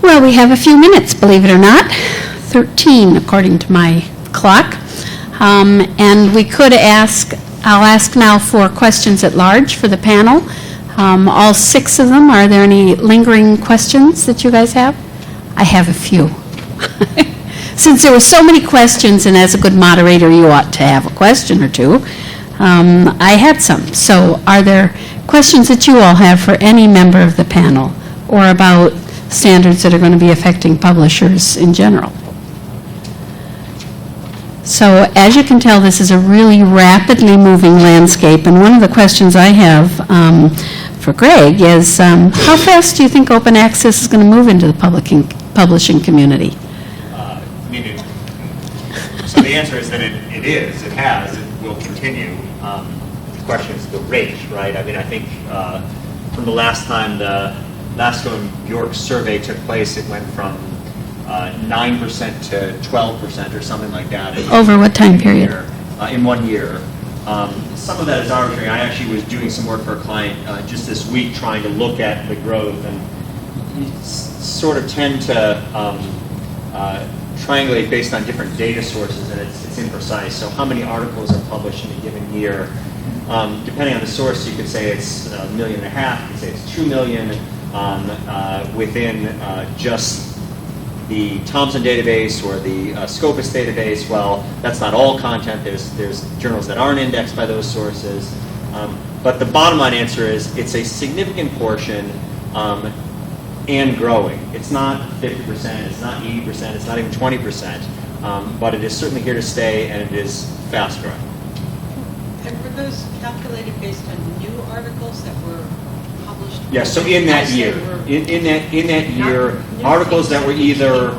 Well, we have a few minutes, believe it or not, 13 according to my clock. And we could ask, I'll ask now for questions at large for the panel. All 6 of them. Are there any lingering questions that you guys have? I have a few. Since there were so many questions, and as a good moderator, you ought to have a question or two, I had some. So are there questions that you all have for any member of the panel or about standards that are going to be affecting publishers in general? So as you can tell, this is a really rapidly moving landscape, and one of the questions I have for Greg is how fast do you think open access is going to move into the publishing community? So the answer is that it is, it has, it will continue. The question is the rate, right? I mean, I think from the last time the Lasco and York survey took place, it went from 9% to 12% or something like that. Over what time period? In 1 year. Some of that is arbitrary. I actually was doing some work for a client just this week trying to look at the growth, and you sort of tend to triangulate based on different data sources, and it's imprecise. So how many articles are published in a given year? Depending on the source, you could say it's 1.5 million, you could say it's 2 million within just the Thomson database or the Scopus database. Well, that's not all content. There's journals that aren't indexed by those sources. But the bottom line answer is it's a significant portion and growing. It's not 50%, it's not 80%, it's not even 20%, but it is certainly here to stay, and it is fast growing. And were those calculated based on new articles that were published? Yeah, so in that year, in that year, articles that were either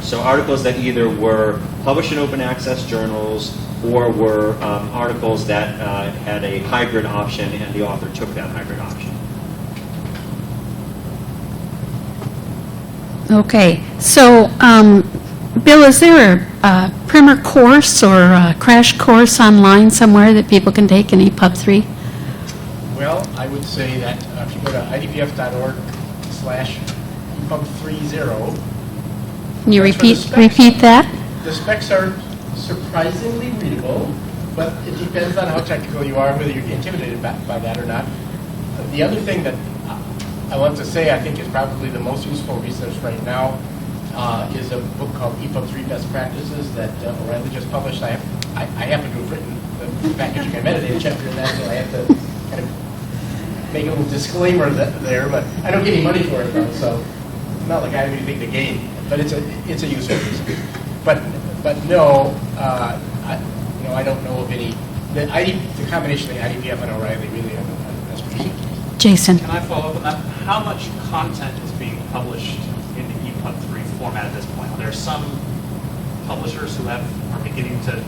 so articles that either were published in open access journals or were articles that had a hybrid option, and the author took that hybrid option. Okay, so Bill, is there a primer course or a crash course online somewhere that people can take in EPUB 3? Well, I would say that if you go to idpf.org/EPUB30. Can you repeat that? The specs are surprisingly readable, but it depends on how technical you are, whether you're intimidated by that or not. The other thing that I want to say I think is probably the most useful resource right now is a book called EPUB 3 Best Practices that O'Reilly just published. I happen to have written the packaging and metadata chapter in that, so I have to kind of make a little disclaimer there, but I don't get any money for it though, so it's not like I have anything to gain. But it's a useful resource. But no, I don't know of any. The combination of the IDPF and O'Reilly really are the best resources. Jason. Can I follow up on that? How much content is being published in the EPUB 3 format at this point? Are there some publishers who are beginning to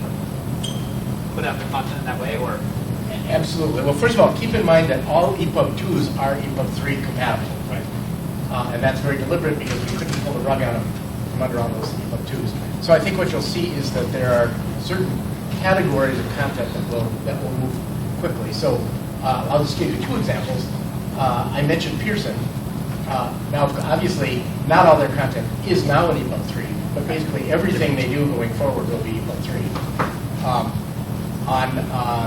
put out the content in that way, or? Absolutely. Well, first of all, keep in mind that all EPUB 2s are EPUB 3 compatible, right? And that's very deliberate because we couldn't pull the rug out from under all those EPUB 2s. So I think what you'll see is that there are certain categories of content that will move quickly. So I'll just give you 2 examples. I mentioned Pearson. Now, obviously, not all their content is now in EPUB 3, but basically everything they do going forward will be EPUB 3. On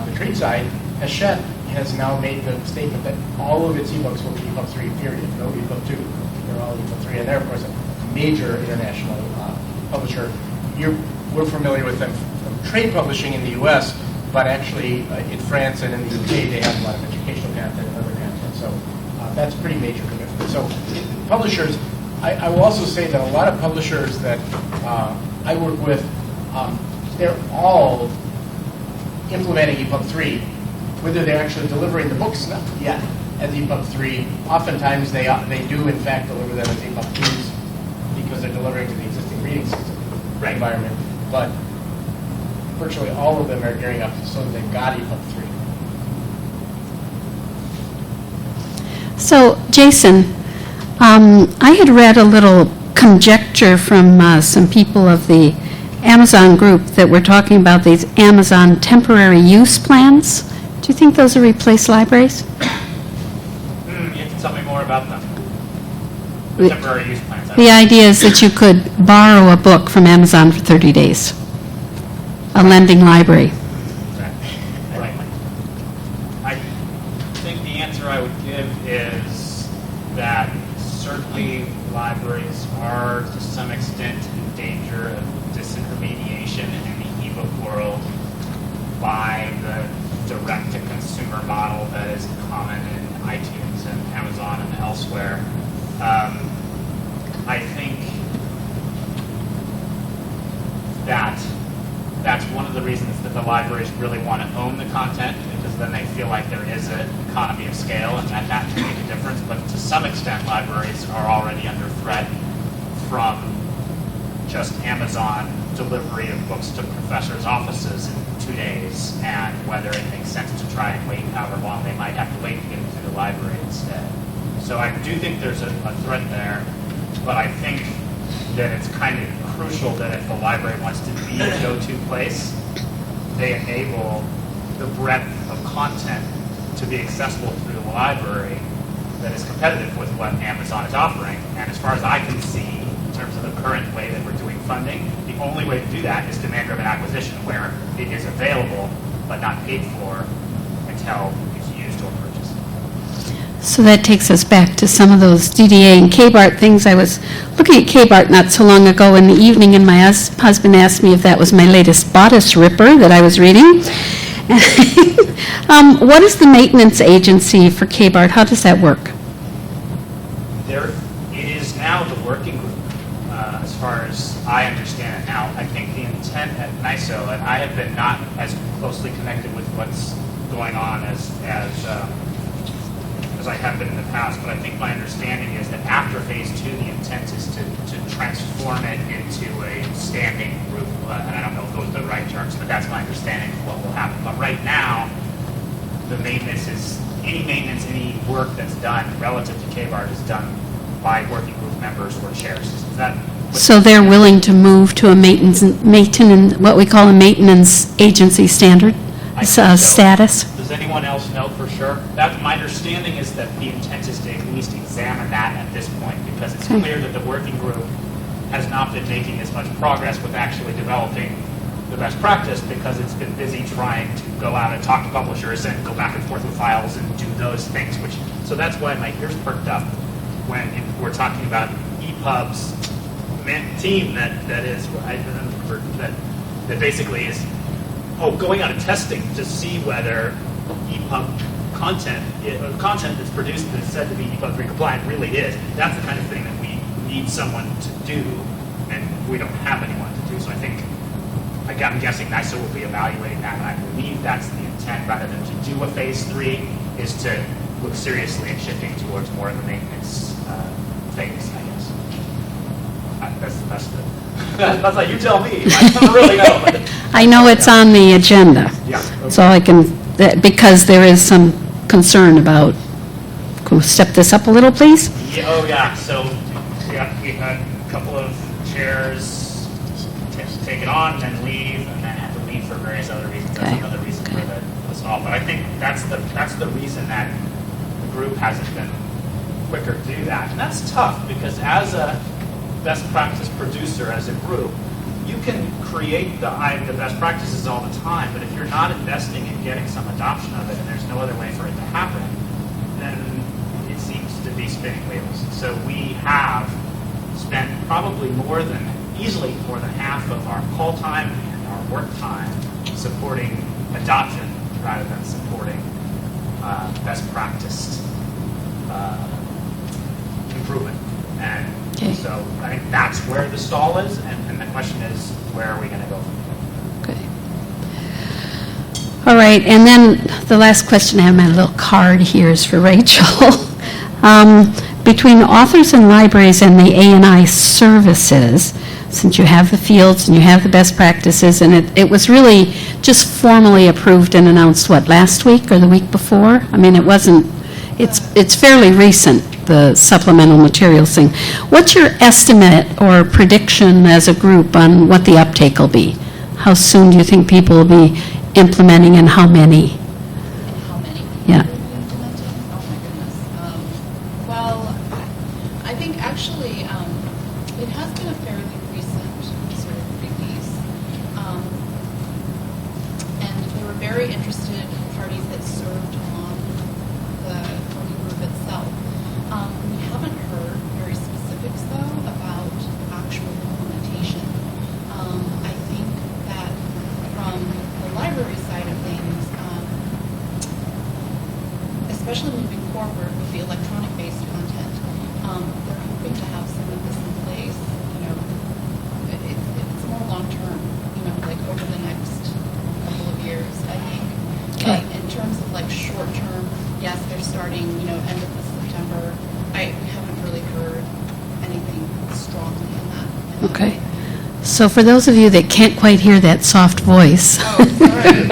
the trade side, Hachette has now made the statement that all of its ebooks will be EPUB 3, period. No EPUB 2. They're all EPUB 3, and they're, of course, a major international publisher. We're familiar with them from trade publishing in the U.S., but actually in France and in the UK, they have a lot of educational content and other content. So that's a pretty major commitment. So publishers, I will also say that a lot of publishers that I work with, they're all implementing EPUB 3. Whether they're actually delivering the books yet as EPUB 3, oftentimes they do in fact deliver them as EPUB 2s because they're delivering to the existing reading system environment. But virtually all of them are gearing up so that they've got EPUB 3. So, Jason, I had read a little conjecture from some people of the Amazon group that were talking about these Amazon temporary use plans. Do you think those will replace libraries? You have to tell me more about them. temporary use plans. The idea is that you could borrow a book from Amazon for 30 days, a lending library. Right. I think the answer I would give is that certainly libraries are to some extent in danger of disintermediation in the ebook world by the direct-to-consumer model that is common in iTunes and Amazon and elsewhere. I think that's one of the reasons that the libraries really want to own the content, because then they feel like there is an economy of scale and that can make a difference. But to some extent, libraries are already under threat from just Amazon delivery of books to professors' offices in 2 days, and whether it makes sense to try and wait however long they might have to wait to get into the library instead. So I do think there's a threat there, but I think that it's kind of crucial that if the library wants to be a go-to place, they enable the breadth of content to be accessible through the library that is competitive with what Amazon is offering. And as far as I can see, in terms of the current way that we're doing funding, the only way to do that is demand-driven acquisition, where it is available but not paid for until it's used or purchased. So that takes us back to some of those DDA and KBART things. I was looking at KBART not so long ago in the evening, and my husband asked me if that was my latest bodice ripper that I was reading. What is the maintenance agency for KBART? How does that work? It is now the working group, as far as I understand it now. I think the intent at NISO, and I have been not as closely connected with what's going on as I have been in the past, but I think my understanding is that after phase 2, the intent is to transform it into a standing group, and I don't know if those are the right terms, but that's my understanding of what will happen. But right now, the maintenance is, any work that's done relative to KBART is done by working group members or chairs. Is that So they're willing to move to a maintenance, what we call a maintenance agency standard I think so. status? Does anyone else know for sure? That's my understanding, is that the intent is to at least examine that at this point, because it's Okay. clear that the working group has not been making as much progress with actually developing the best practice, because it's been busy trying to go out and talk to publishers and go back and forth with files and do those things. So that's why my ears perked up when we're talking about EPUB's team that is, I remember that basically is going out and testing to see whether EPUB content that's produced that's said to be EPUB 3 compliant really is. That's the kind of thing that we need someone to do, and we don't have anyone to do. So I think, I'm guessing NISO will be evaluating that, and I believe that's the intent, rather than to do a phase 3, is to look seriously at shifting towards more of the maintenance phase, I guess. That's the best of it. That's like, you tell me. I don't really know. But I know it's on the agenda. Yeah. So I can, because there is some concern about, can we step this up a little, please? Yeah, oh, yeah. So, we had a couple of chairs take it on and then leave, and then have to leave for various other reasons. That's Okay. another reason for the stall. But I think that's the reason that the group hasn't been quicker to do that. And that's tough, because as a best practice producer, as a group, you can create the best practices all the time, but if you're not investing in getting some adoption of it, and there's no other way for it to happen, then it seems to be spinning wheels. So we have spent probably easily more than half of our call time and our work time supporting adoption rather than supporting best practice improvement. And Okay. so I think that's where the stall is, and the question is, where are we going to go from here? Okay. All right, and then the last question, I have my little card here, is for Rachel. Between authors and libraries and the A&I services, since you have the fields and you have the best practices, and it was really just formally approved and announced, last week or the week before? I mean, it wasn't, it's fairly recent, the supplemental materials thing. What's your estimate or prediction as a group on what the uptake will be? How soon do you think people will be implementing, and how many? How many Yeah. people will be implementing? Oh my goodness. Well, I think think actually it has been a fairly recent sort of release. And there were very interested parties that served on the working group itself. We haven't heard very specifics, though, about actual implementation. I think that from the library side of things, especially moving forward with the electronic-based content, they're hoping to have some of this in place. It's more long-term, like over the next couple of years, I think. Okay. But in terms of like short-term, yes, they're starting, end of this September. We haven't really heard anything strongly in that. Okay. So for those of you that can't quite hear that soft voice, Oh, sorry.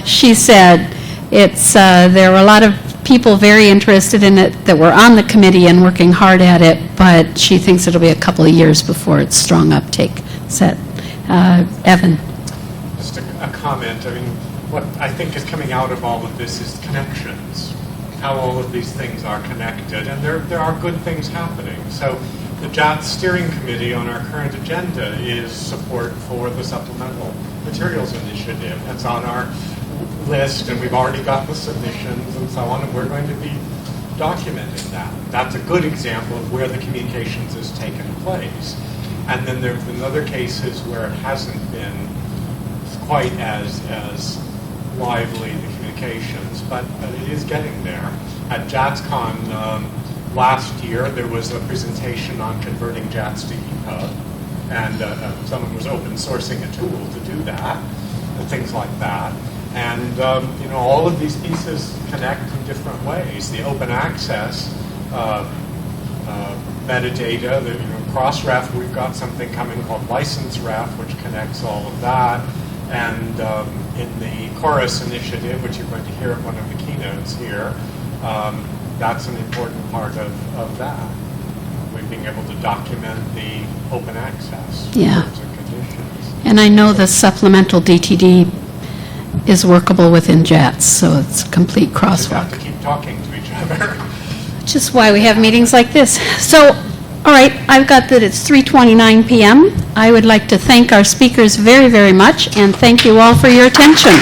she said there were a lot of people very interested in it that were on the committee and working hard at it, but she thinks it'll be a couple of years before it's strong uptake. Evan? Just a comment. I mean, what I think is coming out of all of this is connections, how all of these things are connected, and there are good things happening. So the JATS Steering Committee on our current agenda is support for the Supplemental Materials Initiative. That's on our list, and we've already got the submissions and so on, and we're going to be documenting that. That's a good example of where the communications has taken place. And then there have been other cases where it hasn't been quite as lively, the communications, but it is getting there. At JATSCon last year, there was a presentation on converting JATS to EPUB, and someone was open sourcing a tool to do that, and things like that. And all of these pieces connect in different ways. The open access metadata, the Crossref, we've got something coming called LicenseRef, which connects all of that. And in the Chorus initiative, which you're going to hear at one of the keynotes here, that's an important part of that. We're being able to document the open access Yeah. terms and conditions. And I know the supplemental DTD is workable within JATS, so it's a complete We have to crosswalk. keep talking to each other. Which is why we have meetings like this. So, all right, I've got that it's 3:29 p.m. I would like to thank our speakers very, very much, and thank you all for your attention.